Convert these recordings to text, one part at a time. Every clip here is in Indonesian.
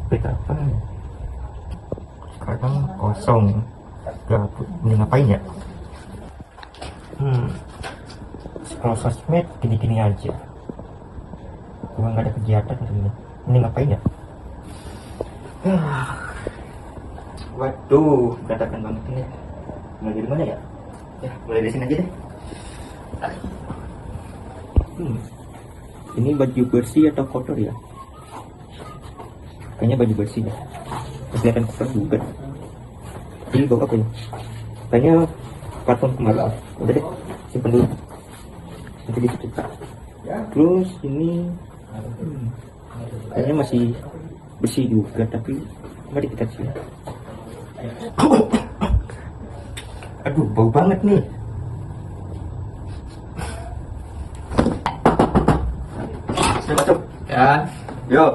update apa ya? Sekarang kosong, gabut. Ini ngapain ya? Scroll sosmed gini-gini aja. Cuma nggak ada kegiatan sebenarnya. Ini ngapain ya? Waduh, berantakan banget ini. Mulai dari mana ya? Ya, mulai dari sini aja deh. Ini baju bersih atau kotor ya? Kayaknya baju bersih ya. Kelihatan kotor juga. Ini bawa apa ya? Kayaknya karton kemarin. Udah deh, simpen dulu. Nanti disitu. Terus ini kayaknya masih bersih juga, tapi mari kita cek. Aduh, bau banget nih. Saya masuk. Ya, Yuk.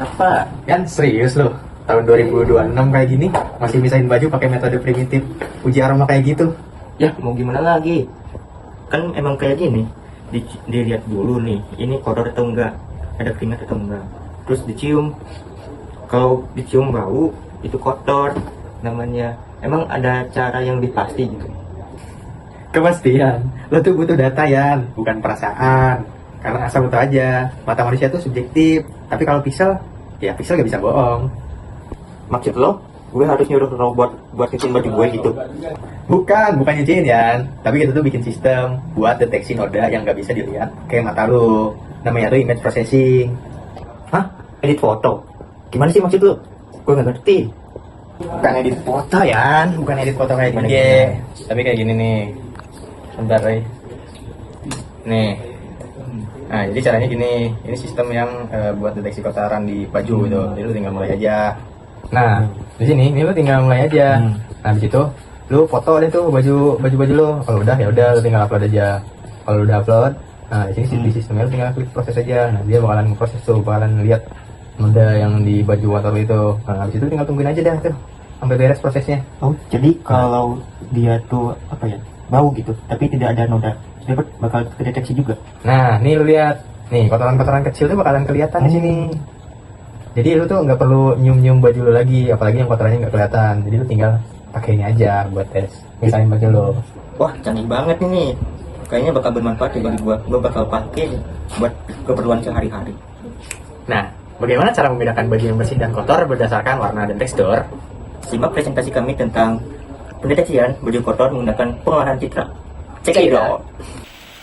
Apa? kan serius loh. Tahun 2026 kayak gini masih misahin baju pakai metode primitif uji aroma kayak gitu. Ya, mau gimana lagi? Kan emang kayak gini. Dilihat dulu nih, ini kotor atau enggak, ada keringat atau enggak. Terus dicium. Kalau dicium bau, itu kotor namanya. Emang ada cara yang lebih pasti gitu. Kepastian, lo tuh butuh data Yan, bukan perasaan. Karena asal lo tau aja, mata manusia tuh subjektif. Tapi kalau pixel, ya pixel gak bisa bohong. Maksud lo, gue harus nyuruh robot buat nyuciin baju gue gitu? Bukan nyuciin Yan. Tapi kita tuh bikin sistem buat deteksi noda yang gak bisa dilihat kayak mata lo. Namanya tuh image processing. Hah? Edit foto? Gimana sih maksud lo? Gue gak ngerti. Bukan edit foto Yan, bukan edit foto kayak Gimana, gini. gimana? Tapi kayak gini nih. Bentar nih. Nih. Nah, jadi caranya gini. Ini sistem yang buat deteksi kotoran di baju gitu. Jadi lu tinggal mulai aja. Nah, di sini ini lu tinggal mulai aja. Nah, di situ lu foto deh tuh baju lu. Kalau udah ya udah lu tinggal upload aja. Kalau udah upload, nah di sini di sistemnya lu tinggal klik proses aja. Nah, dia bakalan proses tuh, bakalan lihat noda yang di baju kotor itu. Nah, habis itu tinggal tungguin aja dah tuh sampai beres prosesnya. Oh, jadi kalau dia tuh apa ya, bau gitu, tapi tidak ada noda, dia bakal kedeteksi juga. Nah, nih lu lihat, nih kotoran-kotoran kecil tuh bakalan kelihatan di sini. Jadi lu tuh nggak perlu nyium-nyium baju lu lagi, apalagi yang kotorannya nggak kelihatan. Jadi lu tinggal pakai ini aja buat tes, misahin baju lu. Wah, canggih banget ini. Kayaknya bakal bermanfaat ya bagi gua. Gua bakal pakai buat keperluan sehari-hari. Nah, bagaimana cara membedakan baju yang bersih dan kotor berdasarkan warna dan tekstur? Simak presentasi kami tentang pendeteksian baju kotor menggunakan pengolahan citra. Check it out.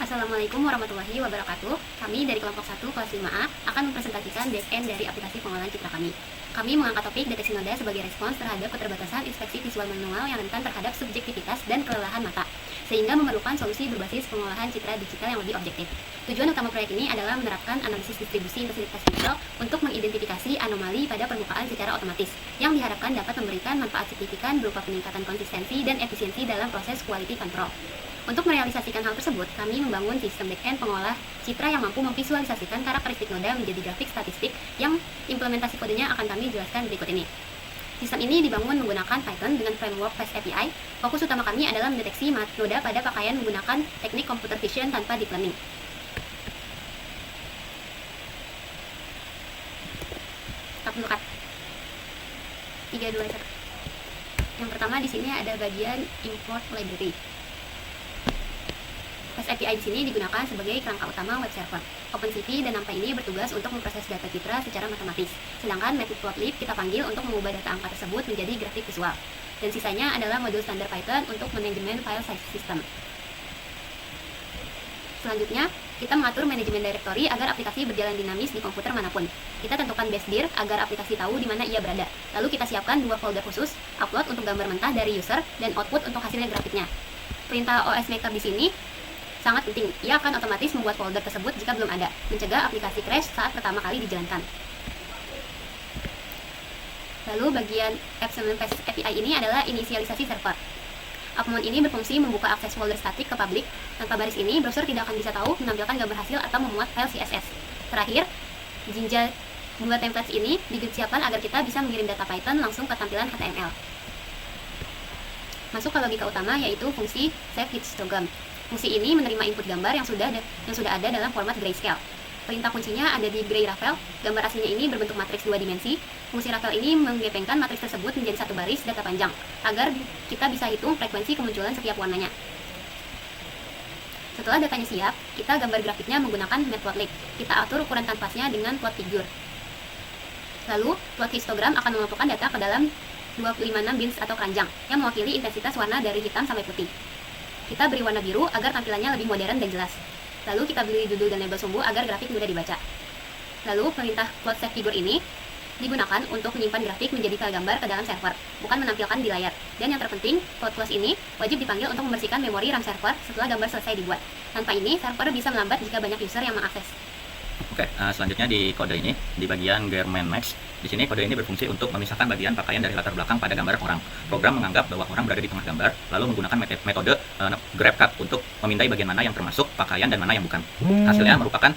Assalamualaikum warahmatullahi wabarakatuh. Kami dari kelompok 1 kelas 5A akan mempresentasikan back-end dari aplikasi pengolahan citra kami. Kami mengangkat topik deteksi noda sebagai respons terhadap keterbatasan inspeksi visual manual yang rentan terhadap subjektivitas dan kelelahan mata, sehingga memerlukan solusi berbasis pengolahan citra digital yang lebih objektif. Tujuan utama proyek ini adalah menerapkan analisis distribusi intensitas pixel untuk mengidentifikasi anomali pada permukaan secara otomatis, yang diharapkan dapat memberikan manfaat signifikan berupa peningkatan konsistensi dan efisiensi dalam proses quality control. Untuk merealisasikan hal tersebut, kami membangun sistem back-end pengolah citra yang mampu memvisualisasikan karakteristik noda menjadi grafik statistik yang implementasi kodenya akan kami jelaskan berikut ini. Sistem ini dibangun menggunakan Python dengan framework Fast API. Fokus utama kami adalah mendeteksi noda pada pakaian menggunakan teknik computer vision tanpa deep learning. Untuk 3, 2, 1. Yang pertama di sini ada bagian import library. Fast API di sini digunakan sebagai kerangka utama web server. OpenCV dan NumPy ini bertugas untuk memproses data citra secara matematis. Sedangkan Matplotlib kita panggil untuk mengubah data angka tersebut menjadi grafik visual. Dan sisanya adalah modul standar Python untuk manajemen file size system. Selanjutnya, kita mengatur manajemen directory agar aplikasi berjalan dinamis di komputer manapun. Kita tentukan base dir agar aplikasi tahu di mana ia berada. Lalu kita siapkan 2 folder khusus, upload untuk gambar mentah dari user dan output untuk hasilnya grafiknya. Perintah OS Maker di sini sangat penting. Ia akan otomatis membuat folder tersebut jika belum ada, mencegah aplikasi crash saat pertama kali dijalankan. Lalu bagian Epsilon Fast API ini adalah inisialisasi server. Appmon ini berfungsi membuka akses folder statik ke publik. Tanpa baris ini, browser tidak akan bisa tahu menampilkan gambar hasil atau memuat file CSS. Terakhir, Jinja 2 templates ini disiapkan agar kita bisa mengirim data Python langsung ke tampilan HTML. Masuk ke logika utama, yaitu fungsi save histogram. Fungsi ini menerima input gambar yang sudah ada dalam format grayscale. Perintah kuncinya ada di Gray Ravel. Gambar aslinya ini berbentuk matriks 2 dimensi. Fungsi Ravel ini menggepengkan matriks tersebut menjadi satu baris data panjang, agar kita bisa hitung frekuensi kemunculan setiap warnanya. Setelah datanya siap, kita gambar grafiknya menggunakan Matplotlib. Kita atur ukuran kanvasnya dengan plot figure. Lalu, plot histogram akan mengelompokkan data ke dalam 256 bins atau keranjang, yang mewakili intensitas warna dari hitam sampai putih. Kita beri warna biru agar tampilannya lebih modern dan jelas. Lalu kita beri judul dan label sumbu agar grafik mudah dibaca. Lalu perintah plot save figure ini digunakan untuk menyimpan grafik menjadi file gambar ke dalam server, bukan menampilkan di layar. Dan yang terpenting, plot close ini wajib dipanggil untuk membersihkan memori RAM server setelah gambar selesai dibuat. Tanpa ini, server bisa melambat jika banyak user yang mengakses. Oke, selanjutnya di kode ini, di bagian German Max, di sini kode ini berfungsi untuk memisahkan bagian pakaian dari latar belakang pada gambar orang. Program menganggap bahwa orang berada di tengah gambar, lalu menggunakan metode grab cut untuk memindai bagian mana yang termasuk pakaian dan mana yang bukan. Hasilnya merupakan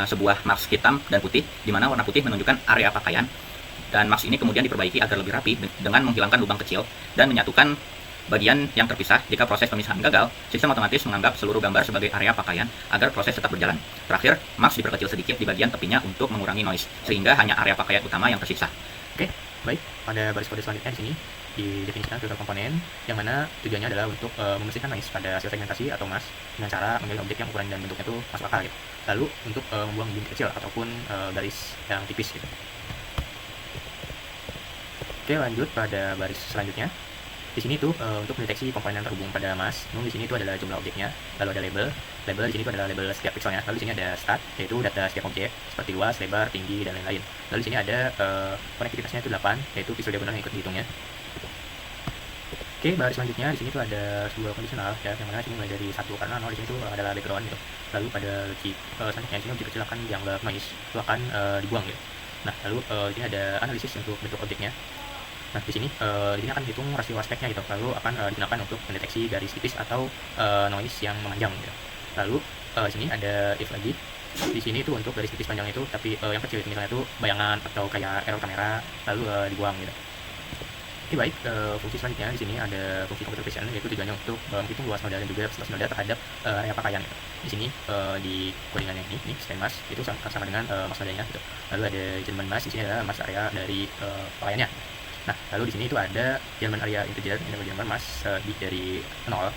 sebuah marks hitam dan putih, di mana warna putih menunjukkan area pakaian, dan marks ini kemudian diperbaiki agar lebih rapi dengan menghilangkan lubang kecil dan menyatukan bagian yang terpisah. Jika proses pemisahan gagal, sistem otomatis menganggap seluruh gambar sebagai area pakaian agar proses tetap berjalan. Terakhir, marks diperkecil sedikit di bagian tepinya untuk mengurangi noise, sehingga hanya area pakaian utama yang tersisa. Oke, baik. Pada baris kode selanjutnya di sini didefinisikan filter komponen, yang mana tujuannya adalah untuk membersihkan noise pada hasil segmentasi atau mask dengan cara memilih objek yang ukuran dan bentuknya itu masuk akal gitu. Lalu untuk membuang bintik kecil ataupun garis yang tipis gitu. Oke, lanjut pada baris selanjutnya. Di sini tuh untuk mendeteksi komponen yang terhubung pada mask. Di sini itu adalah jumlah objeknya, lalu ada label. Label di sini itu adalah label setiap pixelnya. Lalu di sini ada stat, yaitu data setiap objek seperti luas, lebar, tinggi, dan lain-lain. Lalu di sini ada konektivitasnya itu 8, yaitu pixel diagonal yang ikut dihitungnya. Oke, baris selanjutnya di sini tuh ada sebuah kondisional ya, yang mana sini mulai dari 1 karena 0 di sini tuh adalah background gitu. Lalu pada logik selanjutnya di sini objek kecil akan dianggap noise, itu akan dibuang gitu. Nah, lalu di sini ada analisis untuk bentuk objeknya. Nah, di sini akan hitung rasio aspeknya gitu, lalu akan digunakan untuk mendeteksi garis tipis atau noise yang memanjang gitu. Lalu di sini ada if lagi. Di sini itu untuk garis tipis panjang itu, tapi yang kecil itu misalnya itu bayangan atau kayak error kamera, lalu dibuang gitu. Oke, baik. Fungsi selanjutnya di sini ada fungsi computer vision, yaitu tujuannya untuk menghitung luas noda dan juga luas noda terhadap area pakaian gitu. Di sini di codingannya ini scan mask itu sama dengan mask nodanya gitu. Lalu ada German mask, di sini adalah mask area dari pakaiannya. Nah, lalu di sini itu ada German area integer, ini German mask dari 0.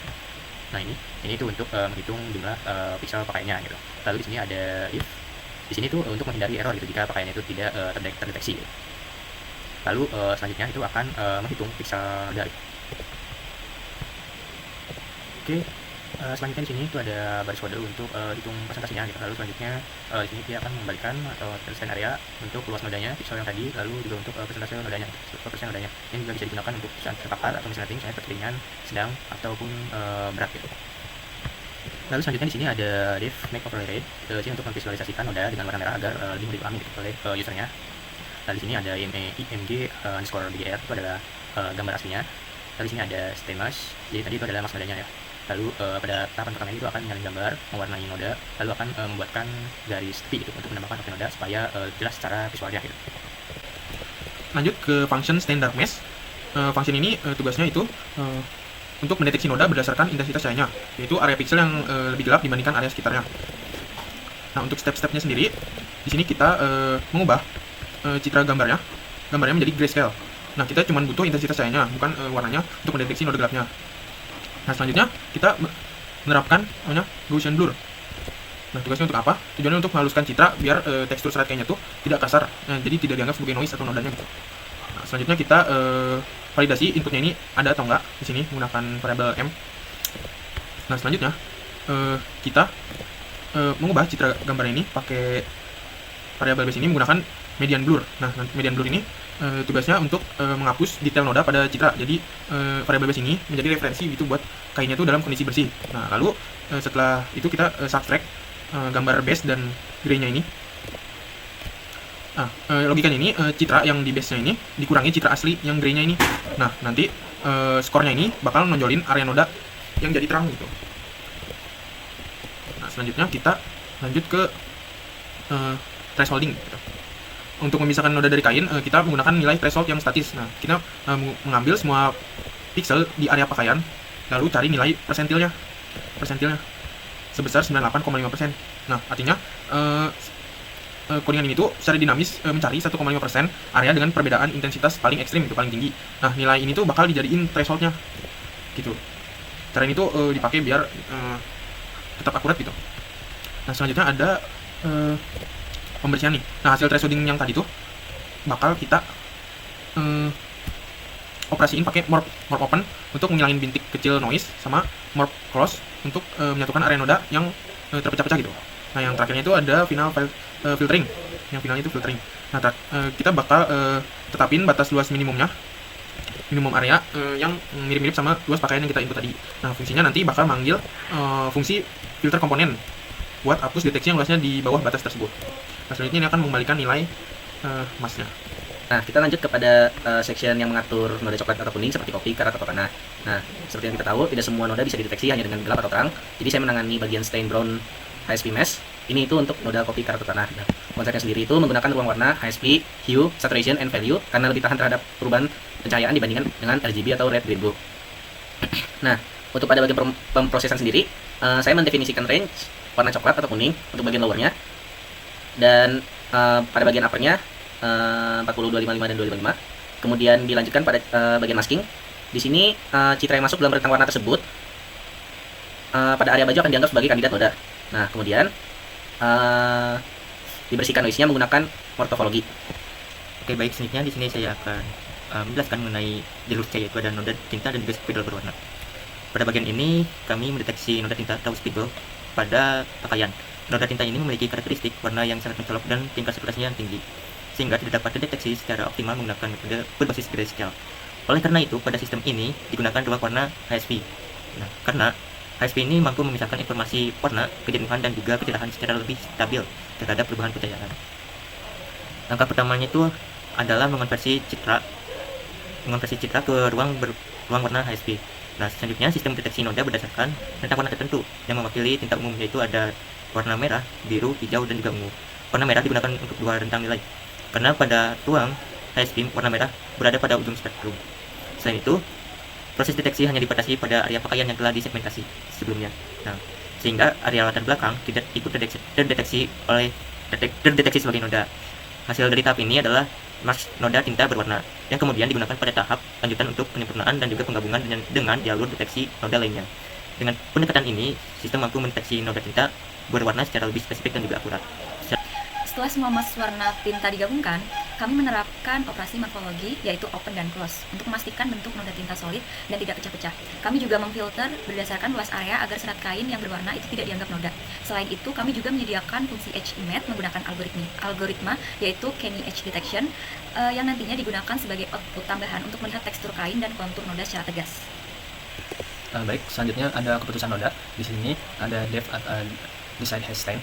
Nah, ini itu untuk menghitung jumlah pixel pakaiannya gitu. Lalu di sini ada if. Di sini itu untuk menghindari error gitu jika pakaiannya itu tidak terdeteksi gitu. Lalu selanjutnya itu akan menghitung pixel dari. Oke, selanjutnya di sini itu ada baris kode untuk hitung presentasinya gitu. Lalu selanjutnya di sini dia akan membalikan atau scan area untuk luas nodanya pixel yang tadi, lalu juga untuk presentasi nodanya, persen nodanya. Ini juga bisa digunakan untuk pesan terpakar atau misalnya ringan, sedang ataupun berat gitu. Lalu selanjutnya di sini ada div make overlay rate, di sini untuk memvisualisasikan noda dengan warna merah agar lebih mudah dipahami gitu oleh usernya. Lalu di sini ada img_bgr, itu adalah gambar aslinya. Lalu di sini ada stemmesh, jadi tadi itu adalah mask nodanya ya. Lalu pada tahapan pertama itu akan menyalin gambar, mewarnai noda, lalu akan membuatkan garis tepi gitu untuk menambahkan objek noda supaya jelas secara visualnya gitu. Lanjut ke function standard mesh. Function ini tugasnya itu untuk mendeteksi noda berdasarkan intensitas cahayanya, yaitu area pixel yang lebih gelap dibandingkan area sekitarnya. Nah, untuk step-stepnya sendiri, di sini kita mengubah citra gambarnya menjadi grayscale. Nah, kita cuma butuh intensitas cahayanya, bukan warnanya untuk mendeteksi noda gelapnya. Nah, selanjutnya kita menerapkan namanya Gaussian blur. Nah, tugasnya untuk apa? Tujuannya untuk menghaluskan citra biar tekstur serangkaiannya tuh tidak kasar, jadi tidak dianggap sebagai noise atau nodanya gitu. Nah, selanjutnya kita validasi inputnya ini ada atau enggak di sini menggunakan variabel m. Nah, selanjutnya kita mengubah citra gambar ini pakai variabel base ini menggunakan median blur. Nah, median blur ini tugasnya untuk menghapus detail noda pada citra. Jadi variabel base ini menjadi referensi itu buat kainnya itu dalam kondisi bersih. Nah, lalu setelah itu kita subtract gambar base dan gray-nya ini. Nah, logikanya ini citra yang di base-nya ini dikurangi citra asli yang gray-nya ini. Nah, nanti skornya ini bakal nonjolin area noda yang jadi terang gitu. Nah, selanjutnya kita lanjut ke thresholding gitu. Untuk memisahkan noda dari kain, kita menggunakan nilai threshold yang statis. Nah, kita mengambil semua pixel di area pakaian, lalu cari nilai persentilnya sebesar 98,5%. Nah, artinya codingan ini tuh secara dinamis mencari 1,5% area dengan perbedaan intensitas paling ekstrim, itu paling tinggi. Nah, nilai ini tuh bakal dijadiin thresholdnya gitu. Cara ini tuh dipakai biar tetap akurat gitu. Nah, selanjutnya ada pembersihan nih. Nah, hasil thresholding yang tadi tuh bakal kita operasiin pakai morph open untuk menghilangin bintik kecil noise, sama morph close untuk menyatukan area noda yang terpecah-pecah gitu. Nah, yang terakhirnya itu ada final filtering. Yang finalnya itu filtering. Nah, kita bakal tetapin batas luas minimum area yang mirip-mirip sama luas pakaian yang kita input tadi. Nah, fungsinya nanti bakal manggil fungsi filter komponen buat hapus deteksi yang luasnya di bawah batas tersebut. Nah, selanjutnya ini akan mengembalikan nilai masknya. Nah, kita lanjut kepada section yang mengatur noda coklat atau kuning seperti kopi, karat, atau tanah. Nah, seperti yang kita tahu, tidak semua noda bisa dideteksi hanya dengan gelap atau terang. Jadi saya menangani bagian stain brown HSP mesh. Ini itu untuk noda kopi, karat, atau tanah. Nah, konsepnya sendiri itu menggunakan ruang warna HSP, hue, saturation, and value karena lebih tahan terhadap perubahan pencahayaan dibandingkan dengan RGB atau red, green, blue. Nah, untuk pada bagian pemrosesan sendiri, saya mendefinisikan range warna coklat atau kuning untuk bagian lowernya. Dan pada bagian uppernya 40, 255, dan 255. Kemudian dilanjutkan pada bagian masking. Di sini citra yang masuk dalam rentang warna tersebut pada area baju akan dianggap sebagai kandidat noda. Nah, kemudian dibersihkan noise-nya menggunakan morphology. Oke, baik, selanjutnya di sini saya akan menjelaskan mengenai jalur C, yaitu ada noda tinta dan juga spidol berwarna. Pada bagian ini kami mendeteksi noda tinta atau spidol pada pakaian. Noda tinta ini memiliki karakteristik warna yang sangat mencolok dan tingkat saturasinya yang tinggi, sehingga tidak dapat dideteksi secara optimal menggunakan metode berbasis grayscale. Oleh karena itu, pada sistem ini digunakan ruang warna HSP. Nah, karena HSP ini mampu memisahkan informasi warna, kejenuhan, dan juga kecerahan secara lebih stabil terhadap perubahan pencahayaan. Langkah pertamanya itu adalah mengonversi citra ke ruang warna HSP. Nah, selanjutnya sistem deteksi noda berdasarkan rentang warna tertentu yang mewakili tinta umum, yaitu ada warna merah, biru, hijau, dan juga ungu. Warna merah digunakan untuk dua rentang nilai, karena pada ruang HSP warna merah berada pada ujung spektrum. Selain itu, proses deteksi hanya dibatasi pada area pakaian yang telah disegmentasi sebelumnya. Nah, sehingga area latar belakang tidak ikut terdeteksi sebagai noda. Hasil dari tahap ini adalah mask noda tinta berwarna yang kemudian digunakan pada tahap lanjutan untuk penyempurnaan dan juga penggabungan dengan jalur deteksi noda lainnya. Dengan pendekatan ini, sistem mampu mendeteksi noda tinta berwarna secara lebih spesifik dan juga akurat. Setelah semua mask warna tinta digabungkan, kami menerapkan operasi morfologi, yaitu open dan close, untuk memastikan bentuk noda tinta solid dan tidak pecah-pecah. Kami juga memfilter berdasarkan luas area agar serat kain yang berwarna itu tidak dianggap noda. Selain itu, kami juga menyediakan fungsi edge emit menggunakan algoritma, yaitu Kenny Edge Detection, yang nantinya digunakan sebagai output tambahan untuk melihat tekstur kain dan kontur noda secara tegas. Baik, selanjutnya ada keputusan noda. Di sini ada depth decide hash time.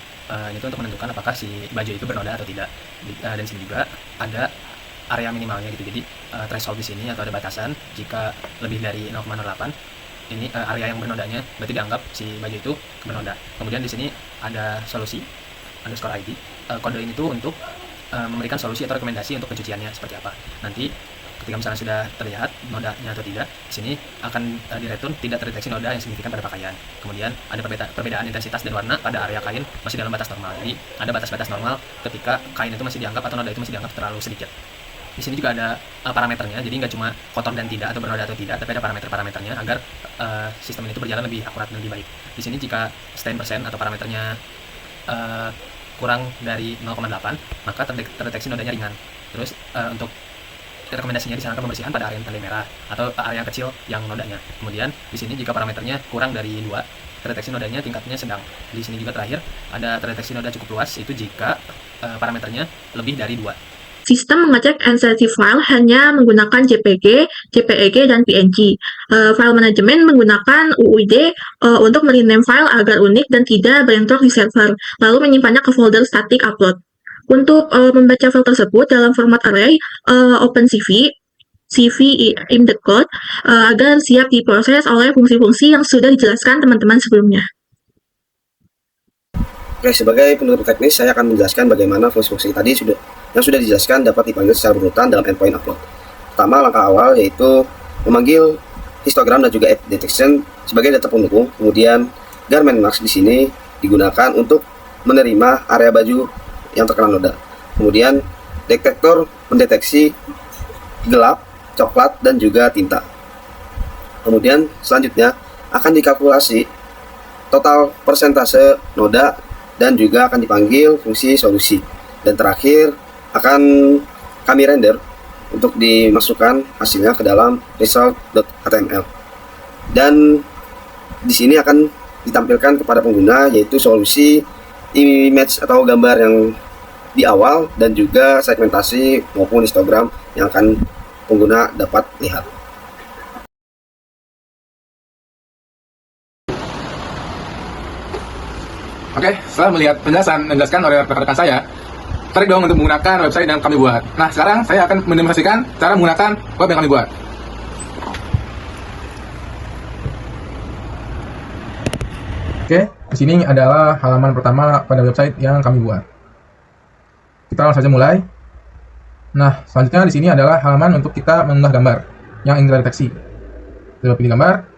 Itu untuk menentukan apakah si baju itu bernoda atau tidak. Dan sini juga ada area minimalnya gitu. Jadi threshold di sini atau ada batasan jika lebih dari 0,08 ini area yang bernodanya berarti dianggap si baju itu bernoda. Kemudian di sini ada solusi underscore ID. Kode ini tuh untuk memberikan solusi atau rekomendasi untuk pencuciannya seperti apa. Nanti ketika misalnya sudah terlihat nodanya atau tidak, di sini akan direturn tidak terdeteksi noda yang signifikan pada pakaian. Kemudian ada perbedaan intensitas dan warna pada area kain masih dalam batas normal. Jadi ada batas-batas normal ketika kain itu masih dianggap atau noda itu masih dianggap terlalu sedikit. Di sini juga ada parameternya, jadi nggak cuma kotor dan tidak atau bernoda atau tidak, tapi ada parameter-parameternya agar sistem ini itu berjalan lebih akurat dan lebih baik. Di sini jika stain persen atau parameternya kurang dari 0,8, maka terdeteksi nodanya ringan. Terus untuk rekomendasinya disarankan pembersihan pada area yang tanda merah atau area yang kecil yang nodanya. Kemudian di sini jika parameternya kurang dari 2, terdeteksi nodanya tingkatnya sedang. Di sini juga terakhir ada terdeteksi noda cukup luas, itu jika parameternya lebih dari 2. Sistem mengecek NCT file hanya menggunakan JPG, JPEG, dan PNG. File manajemen menggunakan UUID untuk merename file agar unik dan tidak bentrok di server, lalu menyimpannya ke folder static upload. Untuk membaca file tersebut dalam format array, OpenCV, in the code, agar siap diproses oleh fungsi-fungsi yang sudah dijelaskan teman-teman sebelumnya. Oke, sebagai penutup teknis, saya akan menjelaskan bagaimana fungsi-fungsi tadi yang sudah dijelaskan dapat dipanggil secara berurutan dalam endpoint upload. Pertama, langkah awal yaitu memanggil histogram dan juga edge detection sebagai data pendukung. Kemudian garment mask di sini digunakan untuk menerima area baju yang terkena noda. Kemudian detektor mendeteksi gelap, coklat, dan juga tinta. Kemudian selanjutnya akan dikalkulasi total persentase noda dan juga akan dipanggil fungsi solusi. Dan terakhir akan kami render untuk dimasukkan hasilnya ke dalam result.html. Dan di sini akan ditampilkan kepada pengguna yaitu solusi image atau gambar yang di awal dan juga segmentasi maupun histogram yang akan pengguna dapat lihat. Oke, setelah melihat penjelasan yang dijelaskan oleh rekan-rekan saya, tarik dong untuk menggunakan website yang kami buat. Nah, sekarang saya akan mendemonstrasikan cara menggunakan web yang kami buat. Oke, di sini adalah halaman pertama pada website yang kami buat. Kita langsung saja mulai. Nah, selanjutnya di sini adalah halaman untuk kita mengunggah gambar yang ingin kita deteksi. Kita pilih gambar.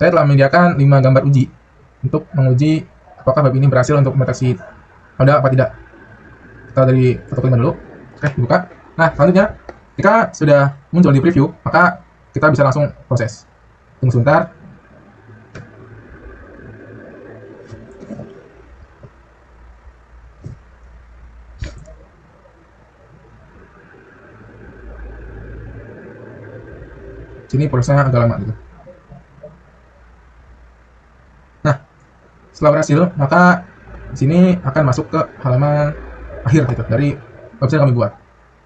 Saya telah menyediakan 5 gambar uji untuk menguji apakah web ini berhasil untuk mendeteksi noda apa tidak. Kita dari foto kelima dulu. Oke, dibuka. Nah, selanjutnya jika sudah muncul di preview, maka kita bisa langsung proses. Tunggu sebentar. Sini prosesnya agak lama gitu. Nah, setelah berhasil, maka di sini akan masuk ke halaman akhir gitu dari website yang kami buat.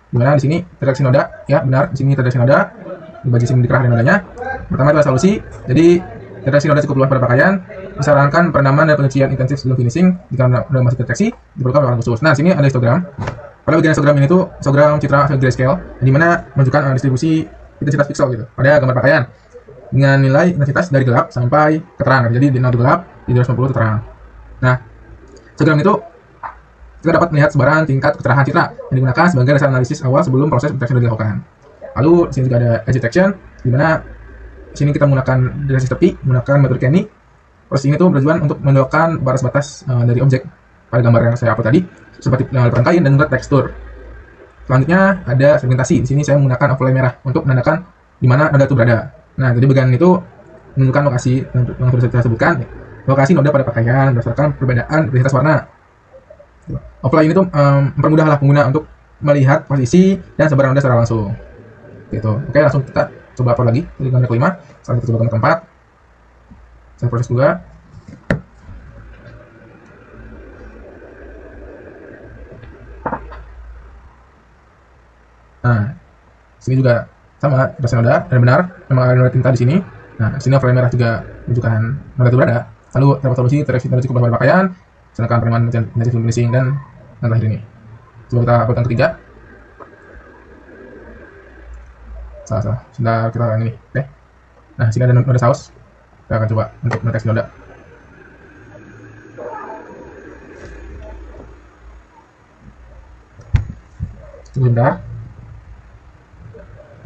Dimana di sini deteksi noda, ya benar, di sini deteksi noda, di bagian sini dikerahkan nodanya. Pertama adalah solusi, jadi deteksi noda cukup luas pada pakaian, disarankan perendaman dan penyucian intensif sebelum finishing. Jika noda masih deteksi, diperlukan perawatan khusus. Nah, sini ada histogram. Pada bagian histogram ini tuh histogram citra grayscale, di mana menunjukkan distribusi intensitas pixel gitu pada gambar pakaian dengan nilai intensitas dari gelap sampai keterang. Jadi di 0 gelap, di 250 terang. Nah, histogram itu kita dapat melihat sebaran tingkat kecerahan citra yang digunakan sebagai dasar analisis awal sebelum proses deteksi sudah dilakukan. Lalu di sini juga ada edge detection, di mana di sini kita menggunakan deteksi tepi, menggunakan metode Kenny. Proses ini tuh bertujuan untuk menentukan batas-batas dari objek pada gambar yang saya upload tadi, seperti level kain dan juga tekstur. Selanjutnya ada segmentasi. Di sini saya menggunakan overlay merah untuk menandakan di mana noda itu berada. Nah, jadi bagian itu menunjukkan lokasi yang sudah saya sebutkan, lokasi noda pada pakaian berdasarkan perbedaan intensitas warna. Overlay ini tuh mempermudahlah pengguna untuk melihat posisi dan sebaran noda secara langsung. Gitu. Oke, langsung kita coba upload lagi dari gambar kelima. Selanjutnya kita coba gambar keempat. Saya proses juga. Nah, sini juga sama deteksi noda dan benar memang ada noda tinta di sini. Nah, di sini overlay merah juga menunjukkan noda itu berada. Lalu dapat solusi deteksi noda cukup pada pakaian, sedangkan penerimaan intensif finishing dan terakhir ini. Coba kita upload yang ketiga. Salah. Sudah kita yang ini. Oke. Nah, sini ada noda saus. Kita akan coba untuk mendeteksi noda. Tunggu sebentar.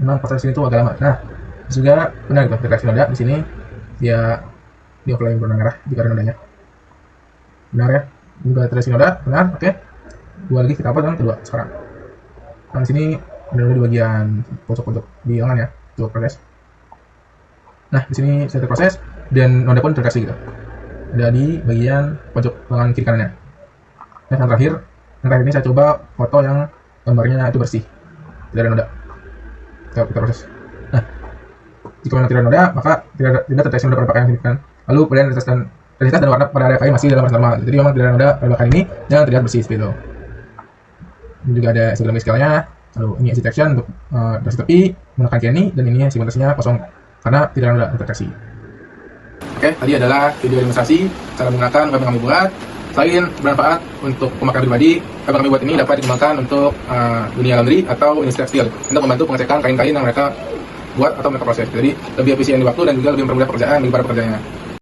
Memang proses ini tuh agak lama. Nah, juga benar gitu, deteksi noda di sini dia di overlay berwarna merah jika ada nodanya. Benar ya? Juga deteksi noda, benar. Oke. Dua lagi kita upload yang kedua sekarang. Nah, di sini ada noda di bagian pojok-pojok di lengan ya, untuk proses. Nah, di sini saya terproses dan noda pun terdeteksi gitu. Ada di bagian pojok lengan kiri kanannya. Nah, yang terakhir ini saya coba foto yang gambarnya itu bersih, tidak ada noda. Kita proses. Nah, jika memang tidak ada noda, maka tidak terdeteksi noda pada pakaian signifikan. Lalu kemudian intensitas dan warna pada area kain masih dalam batas normal. Jadi memang tidak ada noda pada pakaian ini yang terlihat bersih seperti itu. Ini juga ada histogram scale-nya. Lalu ini edge detection untuk deteksi tepi menggunakan Kenny, dan ini segmentasinya kosong karena tidak ada noda terdeteksi. Oke, tadi adalah video demonstrasi cara menggunakan web yang kami buat. Selain bermanfaat untuk pemakaian pribadi, web yang kami buat ini dapat dikembangkan untuk dunia laundry atau industri tekstil untuk membantu pengecekan kain-kain yang mereka buat atau mereka proses. Jadi lebih efisien di waktu dan juga lebih mempermudah pekerjaan bagi para pekerjanya.